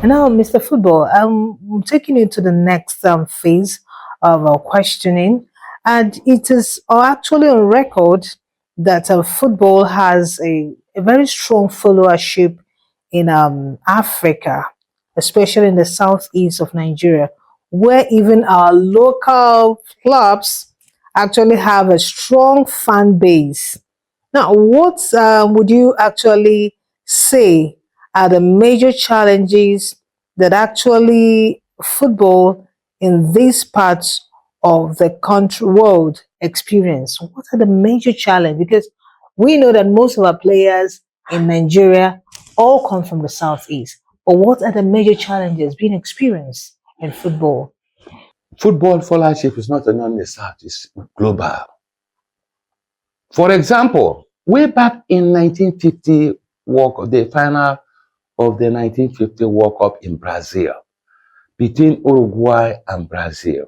And now, Mr. Football, I'm taking you to the next phase of our questioning. And it is actually on record that football has a very strong followership in Africa, especially in the southeast of Nigeria, where even our local clubs actually have a strong fan base. Now, what would you actually say are the major challenges that actually football in these parts of the country world experience? What are the major challenges? Because we know that most of our players in Nigeria all come from the southeast. But what are the major challenges being experienced in football? Football followership is not only in the South, it's global. For example, way back in 1950 the final of the 1950 World Cup in Brazil between Uruguay and Brazil.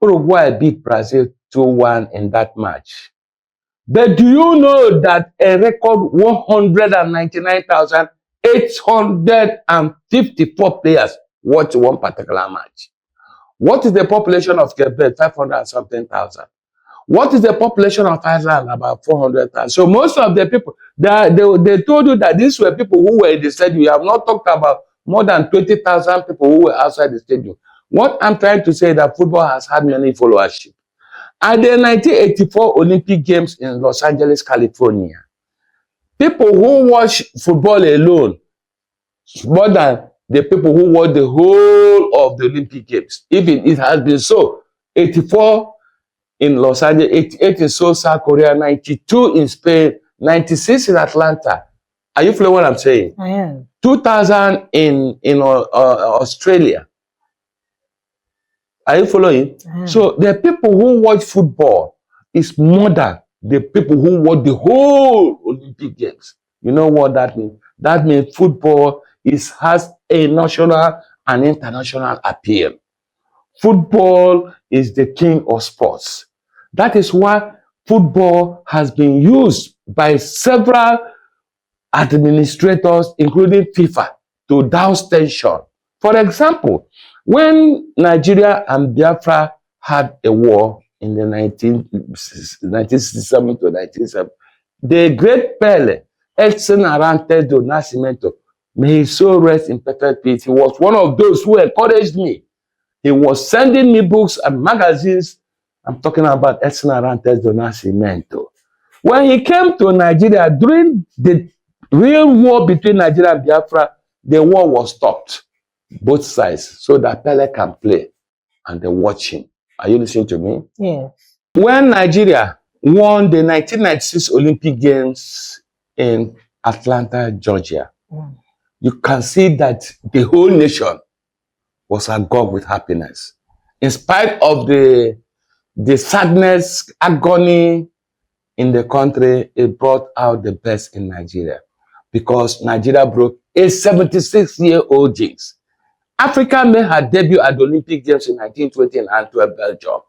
Uruguay beat Brazil 2-1 in that match. But do you know that a record 199,854 players watched one particular match? What is the population of Quebec? 500 and something thousand. What is the population of Ireland? About 400,000. So most of the people, they told you that these were people who were in the stadium. You have not talked about more than 20,000 people who were outside the stadium. What I'm trying to say is that football has had many followership. At the 1984 Olympic Games in Los Angeles, California, people who watch football alone more than the people who watch the whole of the Olympic Games. Even it has been so. 84 in Los Angeles, 88 in Seoul, South Korea, 92 in Spain, 96 in Atlanta. Are you following what I'm saying? I am. 2000 in Australia. Are you following? So the people who watch football is more than the people who watch the whole Olympic Games. You know what that means? That means football has a national and international appeal. Football is the king of sports. That is why football has been used by several administrators, including FIFA, to douse tension. For example, when Nigeria and Biafra had a war in the 1967 to 1970, the great Pele, Edson Arantes do Nascimento, may his soul rest in perfect peace. He was one of those who encouraged me. He was sending me books and magazines. I'm talking about Edson Arantes do Nascimento. When he came to Nigeria during the real war between Nigeria and Biafra, the war was stopped, both sides, so that Pele can play and they watch him. Are you listening to me? Yeah. When Nigeria won the 1996 Olympic Games in Atlanta, Georgia, you can see that the whole nation was agog with happiness. In spite of the sadness, agony in the country, it brought out the best in Nigeria because Nigeria broke a 76-year-old jinx. Africa made her debut at the Olympic Games in 1920 in Antwerp, Belgium.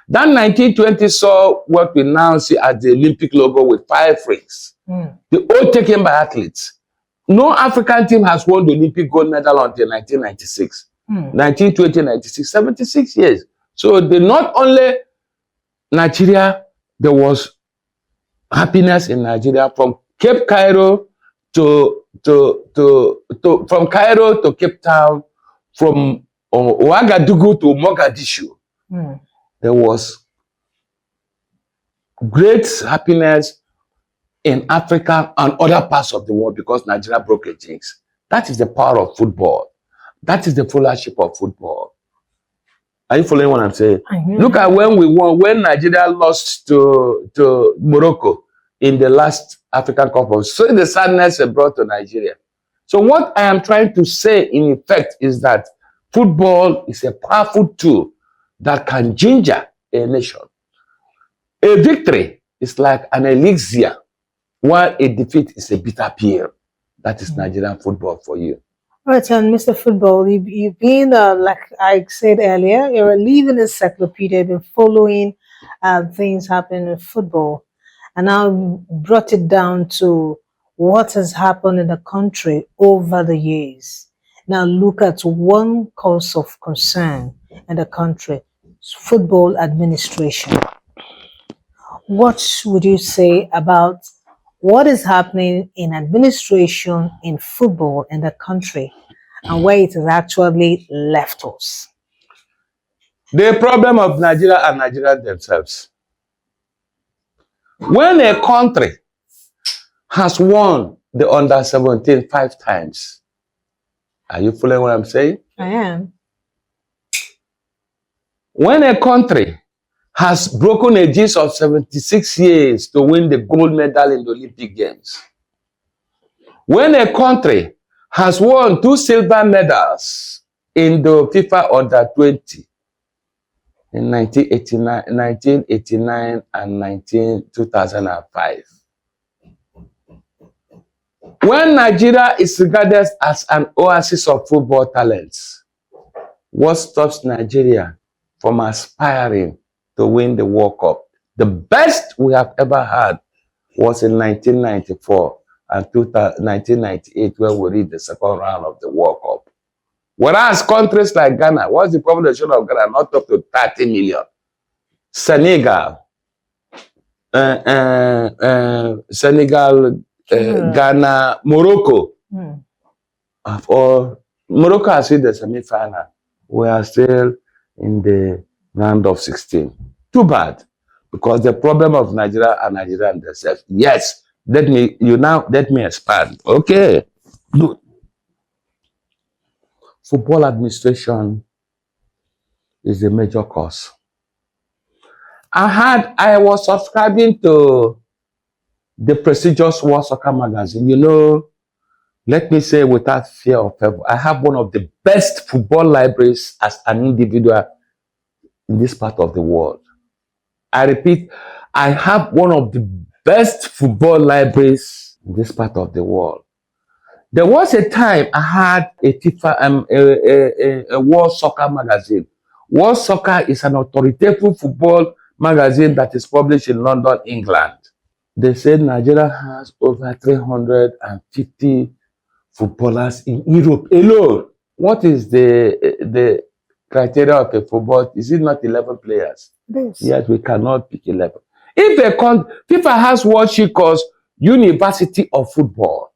That 1920 saw what we now see as the Olympic logo with 5 rings. The all taken by athletes. No African team has won the Olympic gold medal until 1996. 1920, 96, 76 years. So not only Nigeria, there was happiness in Nigeria from Cape Cairo from Cairo to Cape Town, from Ouagadougou to Mogadishu. There was great happiness in Africa and other parts of the world because Nigeria broke a jinx. That is the power of football. That is the followership of football. Are you following what I'm saying? Look at when we won, when Nigeria lost to Morocco in the last African Cup. So the sadness it brought to Nigeria. So what I am trying to say in effect is that football is a powerful tool that can ginger a nation. A victory is like an elixir, while a defeat is a bitter pill. That is Nigerian football for you. Right, and Mr. Football, you've been, like I said earlier, you're a living encyclopedia, been following things happening in football, and now brought it down to what has happened in the country over the years. now look at one cause of concern in the country, football administration. What would you say about what is happening in administration in football in the country and where it has actually left us? The problem of Nigeria and Nigerians themselves. When a country has won the under-17 5 times, are you following what I'm saying? I am. When a country has broken a gist of 76 years to win the gold medal in the Olympic Games, when a country has won 2 silver medals in the FIFA Under-20 in 1989 and 2005, when Nigeria is regarded as an oasis of football talents, what stops Nigeria from aspiring to win the World Cup? The best we have ever had was in 1994 and 1998, where we reached the second round of the World Cup. Whereas countries like Ghana, what's the population of Ghana? Not up to 30 million. Senegal, Ghana, Morocco. Morocco has hit the semi-final. We are still in the round of 16. Too bad, because the problem of Nigeria and Nigeria themselves. Yes, let me expand. Okay, good. Football administration is the major cause. I was subscribing to the prestigious World Soccer magazine. You know, let me say without fear of favor, I have one of the best football libraries as an individual in this part of the world. I repeat, I have one of the best football libraries in this part of the world. There was a time I had a FIFA, a World Soccer magazine. World Soccer is an authoritative football magazine that is published in London, England. They said Nigeria has over 350 footballers in Europe alone. What is the criteria of a football? Is it not 11 players? Yes. Yes, we cannot pick 11. If FIFA has what she calls University of Football.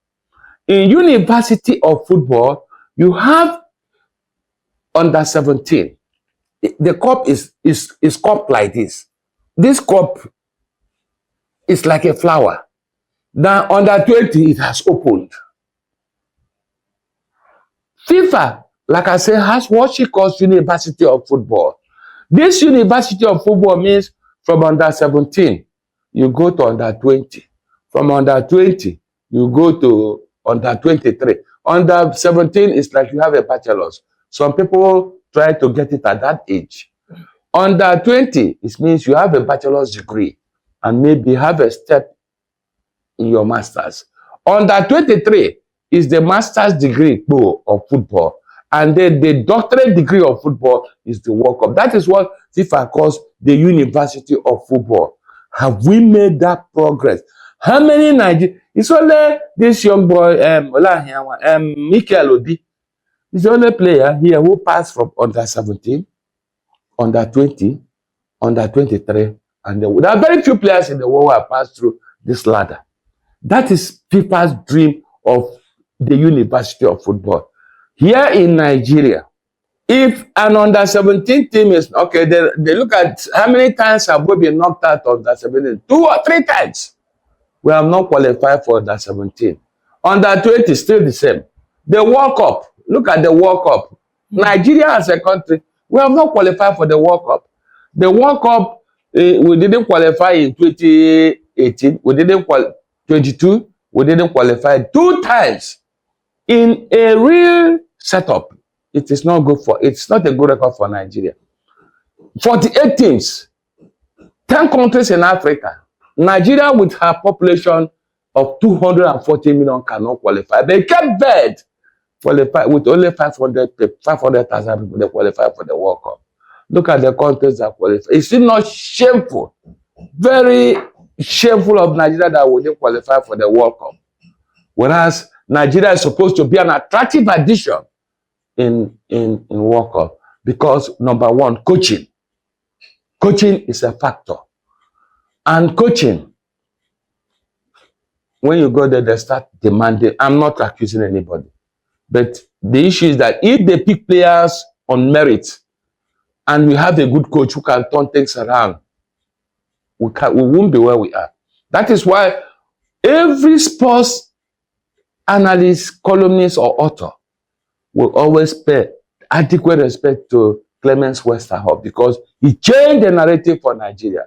In University of Football, you have under-17. The cup is cup like this. This cup is like a flower. Now, under-20, it has opened. FIFA, like I said, has what she calls University of Football. This University of Football means from under-17, you go to under-20. From under-20, you go to under-23. Under-17 is like you have a bachelor's. Some people try to get it at that age. Under-20, it means you have a bachelor's degree and maybe have a step in your master's. Under-23 is the master's degree of football. And then the doctorate degree of football is the World Cup. That is what FIFA calls the University of Football. Have we made that progress? How many Nigerians? It's only this young boy, Mikel Obi. He's the only player here who passed from under-17, under-20, under-23, and there are very few players in the world who have passed through this ladder. That is FIFA's dream of the University of Football. Here in Nigeria, if an under-17 team is, okay, they look at how many times have we been knocked out of under-17? 2 or 3 times. We have not qualified for under-17. Under-20 still the same. The World Cup, look at the World Cup. Nigeria as a country, we have not qualified for the World Cup. The World Cup, we didn't qualify in 2018. We didn't qualify 22. We didn't qualify 2 times. In a real setup, it's not a good record for Nigeria. 48 teams, 10 countries in Africa. Nigeria, with her population of 240 million, cannot qualify. They kept bed qualify with only 500,000 people. They qualify for the World Cup. Look at the countries that qualify. Is it not shameful? Very shameful of Nigeria that we didn't qualify for the World Cup. Whereas Nigeria is supposed to be an attractive addition in World Cup because number one, coaching. Coaching is a factor. And coaching, when you go there, they start demanding. I'm not accusing anybody. But the issue is that if they pick players on merit and we have a good coach who can turn things around, we won't be where we are. That is why every sports analyst, columnist, or author will always pay adequate respect to Clemens Westerhoff because he changed the narrative for Nigeria.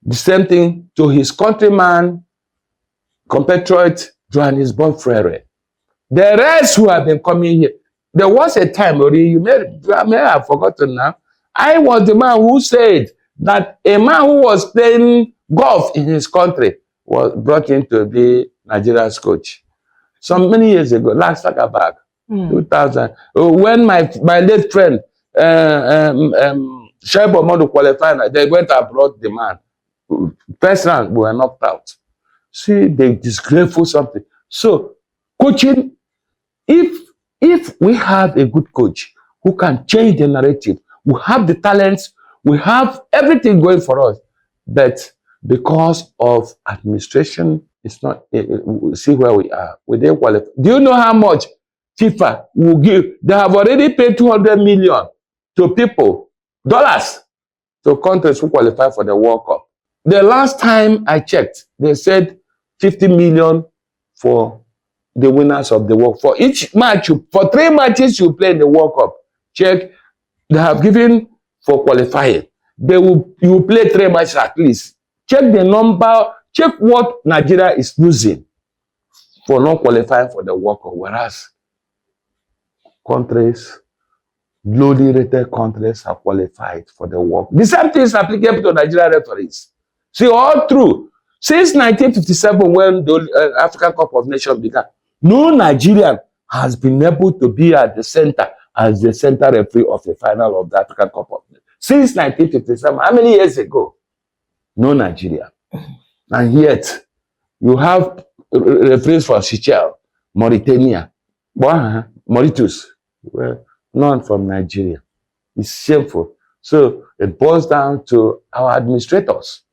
The same thing to his countryman, compatriot, Johannesburg Frere. The rest who have been coming here, there was a time, you may have forgotten now, I was the man who said that a man who was playing golf in his country was brought in to be Nigeria's coach. Some many years ago, last back, 2000, when my late friend, Shaibu Modu qualified, they went abroad, the man. First round, we were knocked out. See, they disgraceful something. So, coaching, if we have a good coach who can change the narrative, we have the talents, we have everything going for us, but because of administration, it's not, see where we are. We didn't qualify. Do you know how much FIFA will give? They have already paid 200 million to people, dollars, to countries who qualify for the World Cup. The last time I checked, they said 50 million for the winners of the World Cup. For each match, for 3 matches you play in the World Cup, check, they have given for qualifying. You will play 3 matches at least. Check the number, check what Nigeria is losing for not qualifying for the World Cup, whereas countries, lowly rated countries have qualified for the World Cup. The same thing is applicable to Nigerian referees. See, all through, since 1957 when the African Cup of Nations began, no Nigerian has been able to be at the center as the center referee of the final of the African Cup of Nations. Since 1957, how many years ago? No Nigeria. And yet, you have referees for Seychelles, Mauritania, Mauritius, well, none from Nigeria. It's shameful. So it boils down to our administrators.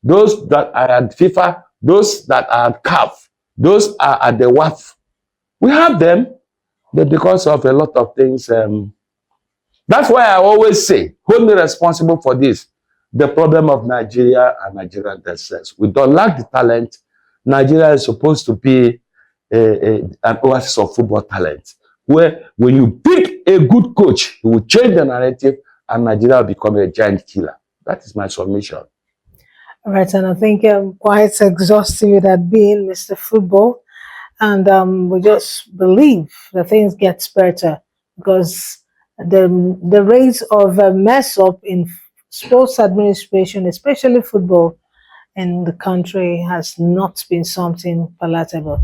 Those that are at FIFA, those that are at CAF, those are at the WAF. We have them, but because of a lot of things, that's why I always say, hold me responsible for this. The problem of Nigeria and Nigerian themselves. We don't lack the talent. Nigeria is supposed to be an oasis of football talent, where when you pick a good coach, he will change the narrative and Nigeria will become a giant killer. That is my submission. All right, and I think quite exhausting with that being Mr. Football. And we just believe that things get better because the rate of mess up in sports administration, especially football, in the country has not been something palatable.